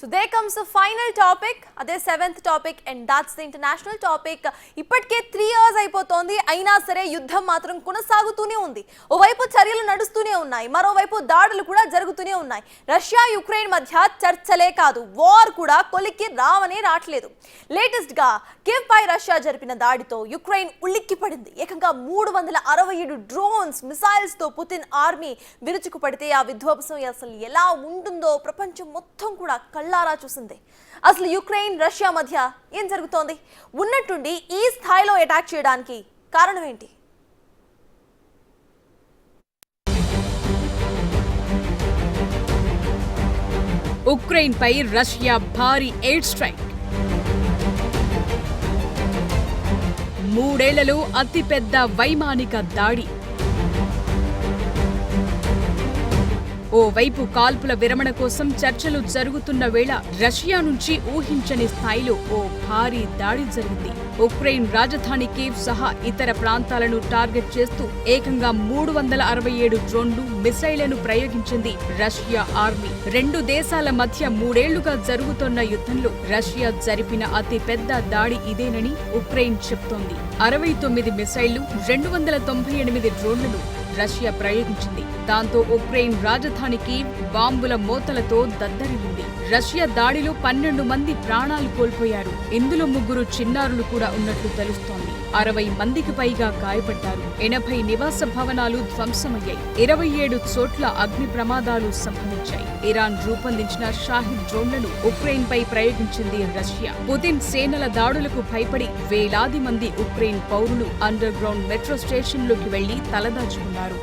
So there comes the final topic, అదే 7th topic, and that's the international topic. ఇప్పటికే 3 years అయిపోతోంది, అయినా సరే యుద్ధం మాత్రం కొనసాగుతూనే ఉంది. ఓవైపు చర్యలు నడుస్తూనే ఉన్నాయి, మరోవైపు దాడులు కూడా జరుగుతూనే ఉన్నాయి. రష్యా యుక్రెయిన్ మధ్య చర్చలే కాదు, వార్ కూడా కొలిక్కి రావట్లేదు. లేటెస్ట్ గా కీవ్ పై రష్యా జరిపిన దాడితో యుక్రెయిన్ ఉలిక్కిపడింది. ఏకంగా 367 డ్రోన్స్ మిసైల్స్ తో పుతిన్ ఆర్మీ విరుచుకుపడితే ఆ విధ్వంసం అసలు ఎలా ఉంటుందో ప్రపంచం మొత్తం కూడా కళ్ళారా చూసింది. అసలు యుక్రెయిన్ రష్యా మధ్య ఏం జరుగుతోంది? ఉన్నట్టుండి ఈ స్థాయిలో అటాక్ చేయడానికి కారణం ఏంటి? ఉక్రెయిన్ పై రష్యా భారీ ఎయిర్ స్ట్రైక్. 3 ఏళ్లలో అతిపెద్ద వైమానిక దాడి. ఓవైపు కాల్పుల విరమణ కోసం చర్చలు జరుగుతున్న వేళ రష్యా నుంచి ఊహించని స్థాయిలో ఓ భారీ దాడి జరిగింది. ఉక్రెయిన్ రాజధాని కీవ్ సహా ఇతర ప్రాంతాలను టార్గెట్ చేస్తూ ఏకంగా 367 డ్రోన్లు, మిసైళ్లను ప్రయోగించింది రష్యా ఆర్మీ. 2 దేశాల మధ్య 3 ఏళ్లుగా జరుగుతున్న యుద్ధంలో రష్యా జరిపిన అతి పెద్ద దాడి ఇదేనని ఉక్రెయిన్ చెప్తోంది. 69 మిసైళ్లు, 298 డ్రోన్లను రష్యా ప్రయోగించింది. దాంతో ఉక్రెయిన్ రాజధాని కీవ్ బాంబుల మోతలతో దద్దరిల్లింది. రష్యా దాడిలో 12 మంది ప్రాణాలు కోల్పోయారు. ఇందులో 3 చిన్నారులు కూడా ఉన్నట్లు తెలుస్తోంది. 60 మందికి పైగా గాయపడ్డారు. 80 నివాస భవనాలు ధ్వంసమయ్యాయి. 27 చోట్ల అగ్ని ప్రమాదాలు సంభవించాయి. ఇరాన్ రూపొందించిన షాహిద్ డ్రోన్లను ఉక్రెయిన్ పై ప్రయోగించింది రష్యా. పుతిన్ సేనల దాడులకు భయపడి వేలాది మంది ఉక్రెయిన్ పౌరులు అండర్ గ్రౌండ్ మెట్రో స్టేషన్లోకి వెళ్లి తలదాచుకున్నారు.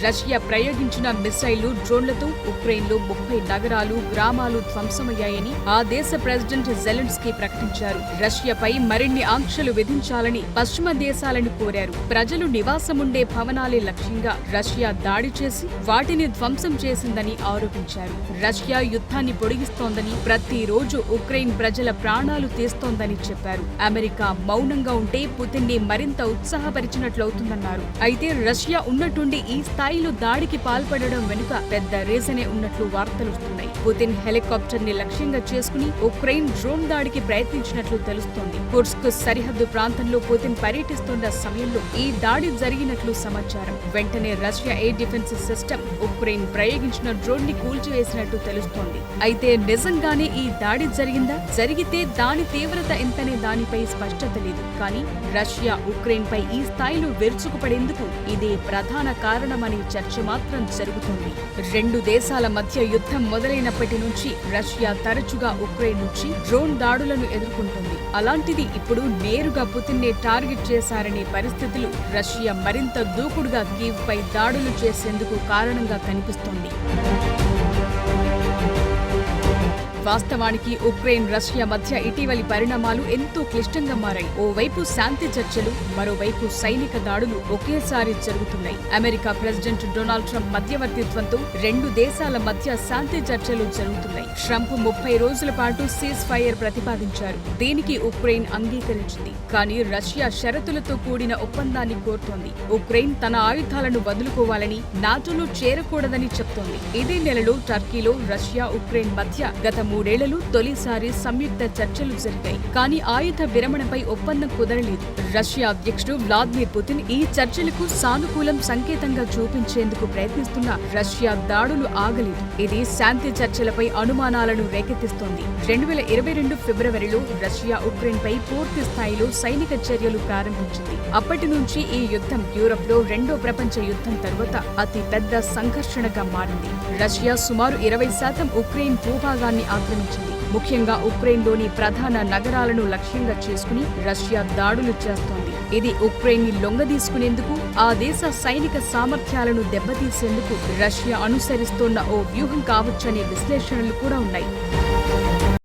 రష్యా ప్రయోగించిన మిసైళ్లు, డ్రోన్లతో ఉక్రెయిన్లో 30 నగరాలు, గ్రామాలు ధ్వంసమయ్యాయని ఆ దేశ ప్రెసిడెంట్ జెలెన్స్కీ ప్రకటించారు. రష్యాపై మరిన్ని ఆంక్షలు విధించాలని పశ్చిమ దేశాలను కోరారు. ప్రజలు నివాసముండే భవనాలే లక్ష్యంగా రష్యా దాడి చేసి వాటిని ధ్వంసం చేసిందని ఆరోపించారు. రష్యా యుద్ధాన్ని పొడిగిస్తోందని, ప్రతిరోజు ఉక్రెయిన్ ప్రజల ప్రాణాలు తీస్తోందని చెప్పారు. అమెరికా మౌనంగా ఉంటే పుతిన్ని మరింత ఉత్సాహపరిచినట్లవుతుందన్నారు. అయితే రష్యా ఉన్నట్టుండి ఈ స్థాయిలో దాడికి పాల్పడడం వెనుక పెద్ద రీజనే ఉన్నట్లు వార్తలుస్తున్నాయి. పుతిన్ హెలికాప్టర్ ని లక్ష్యంగా చేసుకుని ఉక్రెయిన్ డ్రోన్ దాడికి ప్రయత్నించినట్లు తెలుస్తోంది. కుర్స్క్ సరిహద్దు ప్రాంతంలో పుతిన్ పర్యటిస్తున్న సమయంలో ఈ దాడి జరిగినట్లు సమాచారం. వెంటనే Russia air defence system Ukraine ప్రయోగించిన డ్రోన్ ని కూల్చివేసినట్టు తెలుస్తోంది. అయితే నిజంగానే ఈ దాడి జరిగిందా? జరిగితే దాని తీవ్రత ఎంతనే దానిపై స్పష్టత లేదు. కానీ రష్యా ఉక్రెయిన్ పై ఈ స్థాయిలో విరుచుకుపడేందుకు ఇదే ప్రధాన కారణమని చర్చ మాత్రం జరుగుతోంది. 2 దేశాల మధ్య యుద్ధం మొదలైనప్పటి నుంచి రష్యా తరచుగా ఉక్రెయిన్ నుంచి డ్రోన్ దాడులను ఎదుర్కొంటుంది. అలాంటిది ఇప్పుడు నేరుగా పుతిన్నే టార్గెట్ చేశారనే పరిస్థితులు రష్యా మరింత దూకుడుగా కీవ్ పై దాడులు చేసేందుకు కారణంగా కనిపిస్తోంది. వాస్తవానికి ఉక్రెయిన్ రష్యా మధ్య ఇటీవలి పరిణామాలు ఎంతో క్లిష్టంగా మారాయి. ఓవైపు శాంతి చర్చలు, మరోవైపు సైనిక దాడులు ఒకేసారి జరుగుతున్నాయి. అమెరికా ప్రెసిడెంట్ డొనాల్డ్ ట్రంప్ మధ్యవర్తిత్వంతో 2 దేశాల మధ్య శాంతి చర్చలు జరుగుతున్నాయి. ట్రంప్ 30 రోజుల పాటు సీజ్ ఫైర్ ప్రతిపాదించారు. దీనికి ఉక్రెయిన్ అంగీకరించింది. కానీ రష్యా షరతులతో కూడిన ఒప్పందాన్ని కోరుతోంది. ఉక్రెయిన్ తన ఆయుధాలను వదులుకోవాలని, నాటోలో చేరకూడదని చెప్తోంది. ఇదే నెలలో టర్కీలో రష్యా ఉక్రెయిన్ మధ్య గత 3 ఏళ్లలో తొలిసారి సంయుక్త చర్చలు జరిగాయి. కానీ ఆయుధ విరమణపై ఒప్పందం కుదరలేదు. రష్యా అధ్యక్షుడు వ్లాదిమిర్ పుతిన్ ఈ చర్చలకు సానుకూలం సంకేతంగా చూపించేందుకు ప్రయత్నిస్తున్న రష్యా దాడులు ఆగలేదు. ఇది శాంతి చర్చలపై అనుమానాలను రేకెత్తిస్తోంది. 2022 ఫిబ్రవరిలో రష్యా ఉక్రెయిన్ పై పూర్తి స్థాయిలో సైనిక చర్యలు ప్రారంభించింది. అప్పటి నుంచి ఈ యుద్ధం యూరప్ లో 2వ ప్రపంచ యుద్ధం తరువాత అతి పెద్ద సంఘర్షణగా మారింది. రష్యా సుమారు 20% ఉక్రెయిన్ భూభాగాన్ని ఆక్రమించింది. ముఖ్యంగా ఉక్రెయిన్లోని ప్రధాన నగరాలను లక్ష్యంగా చేసుకుని రష్యా దాడులు చేస్తోంది. ఇది ఉక్రెయిన్ ని లొంగదీసుకునేందుకు, ఆ దేశ సైనిక సామర్థ్యాలను దెబ్బతీసేందుకు రష్యా అనుసరిస్తోన్న ఓ వ్యూహం కావచ్చనే విశ్లేషణలు కూడా ఉన్నాయి.